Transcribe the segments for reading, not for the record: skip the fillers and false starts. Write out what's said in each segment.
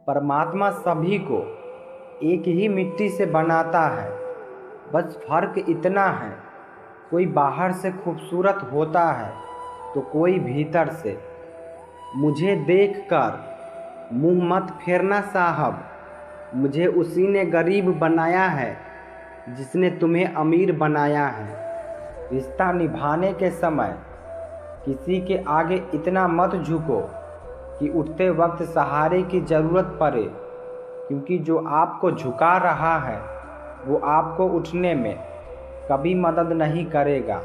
परमात्मा सभी को एक ही मिट्टी से बनाता है। बस फर्क इतना है, कोई बाहर से खूबसूरत होता है तो कोई भीतर से। मुझे देखकर मुंह मत फेरना साहब, मुझे उसी ने गरीब बनाया है जिसने तुम्हें अमीर बनाया है। रिश्ता निभाने के समय किसी के आगे इतना मत झुको कि उठते वक्त सहारे की ज़रूरत पड़े, क्योंकि जो आपको झुका रहा है वो आपको उठने में कभी मदद नहीं करेगा,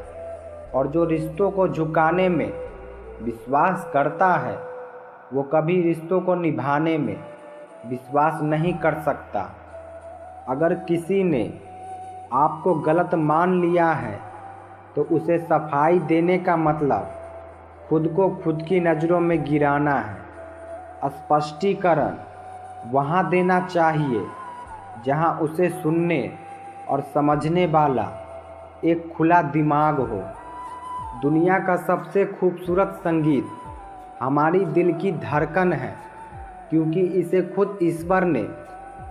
और जो रिश्तों को झुकाने में विश्वास करता है वो कभी रिश्तों को निभाने में विश्वास नहीं कर सकता। अगर किसी ने आपको गलत मान लिया है तो उसे सफाई देने का मतलब खुद को खुद की नज़रों में गिराना है। स्पष्टीकरण वहाँ देना चाहिए जहाँ उसे सुनने और समझने वाला एक खुला दिमाग हो। दुनिया का सबसे खूबसूरत संगीत हमारी दिल की धड़कन है, क्योंकि इसे खुद ईश्वर ने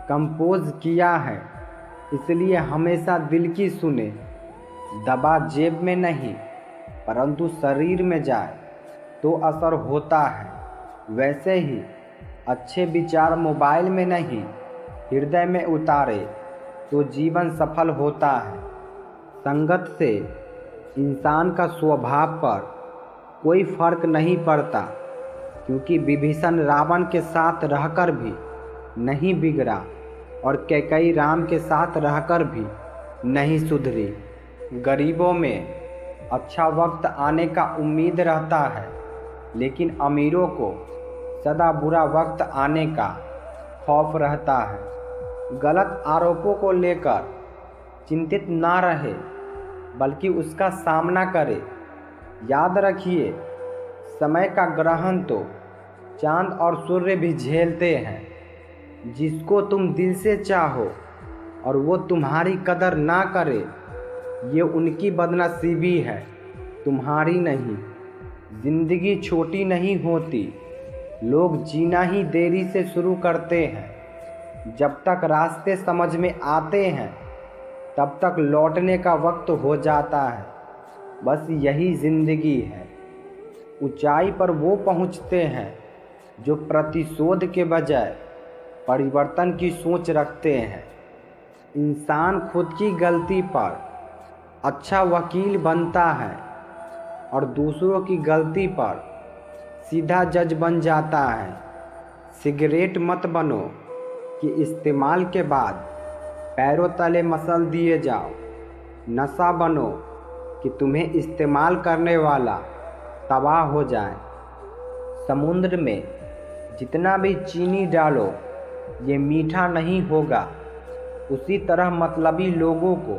कंपोज किया है। इसलिए हमेशा दिल की सुने, दबा जेब में नहीं परंतु शरीर में जाए तो असर होता है। वैसे ही अच्छे विचार मोबाइल में नहीं हृदय में उतारे तो जीवन सफल होता है। संगत से इंसान का स्वभाव पर कोई फर्क नहीं पड़ता, क्योंकि विभीषण रावण के साथ रहकर भी नहीं बिगड़ा और कैकेयी राम के साथ रहकर भी नहीं सुधरी। गरीबों में अच्छा वक्त आने का उम्मीद रहता है, लेकिन अमीरों को सदा बुरा वक्त आने का खौफ रहता है। गलत आरोपों को लेकर चिंतित ना रहे, बल्कि उसका सामना करे। याद रखिए, समय का ग्रहण तो चांद और सूर्य भी झेलते हैं। जिसको तुम दिल से चाहो और वो तुम्हारी कदर ना करे, ये उनकी बदनसीबी है, तुम्हारी नहीं। ज़िंदगी छोटी नहीं होती, लोग जीना ही देरी से शुरू करते हैं। जब तक रास्ते समझ में आते हैं तब तक लौटने का वक्त हो जाता है। बस यही ज़िंदगी है। ऊंचाई पर वो पहुंचते हैं जो प्रतिशोध के बजाय परिवर्तन की सोच रखते हैं। इंसान खुद की गलती पर अच्छा वकील बनता है और दूसरों की गलती पर सीधा जज बन जाता है। सिगरेट मत बनो कि इस्तेमाल के बाद पैरों तले मसल दिए जाओ। नशा बनो कि तुम्हें इस्तेमाल करने वाला तबाह हो जाए। समुद्र में जितना भी चीनी डालो ये मीठा नहीं होगा। उसी तरह मतलबी लोगों को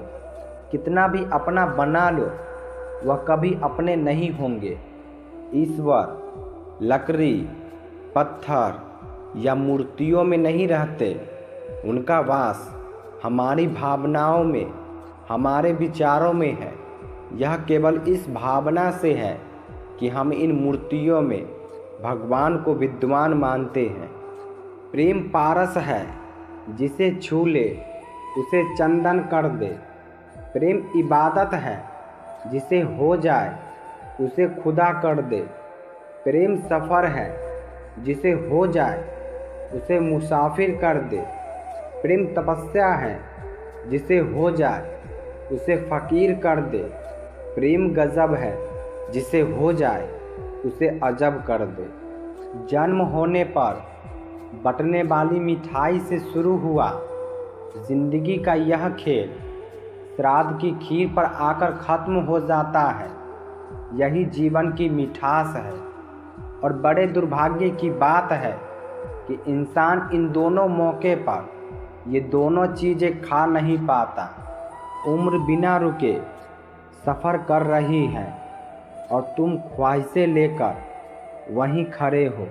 कितना भी अपना बना लो, वह कभी अपने नहीं होंगे। ईश्वर लकड़ी, पत्थर या मूर्तियों में नहीं रहते। उनका वास हमारी भावनाओं में, हमारे विचारों में है। यह केवल इस भावना से है कि हम इन मूर्तियों में भगवान को विद्वान मानते हैं। प्रेम पारस है, जिसे छू ले उसे चंदन कर दे। प्रेम इबादत है, जिसे हो जाए उसे खुदा कर दे। प्रेम सफ़र है, जिसे हो जाए उसे मुसाफिर कर दे। प्रेम तपस्या है, जिसे हो जाए उसे फ़कीर कर दे। प्रेम गज़ब है, जिसे हो जाए उसे अजब कर दे। जन्म होने पर बंटने वाली मिठाई से शुरू हुआ ज़िंदगी का यह खेल श्राद्ध की खीर पर आकर ख़त्म हो जाता है। यही जीवन की मिठास है। और बड़े दुर्भाग्य की बात है कि इंसान इन दोनों मौके पर ये दोनों चीज़ें खा नहीं पाता। उम्र बिना रुके सफ़र कर रही है और तुम ख्वाहिशें लेकर वहीं खड़े हो।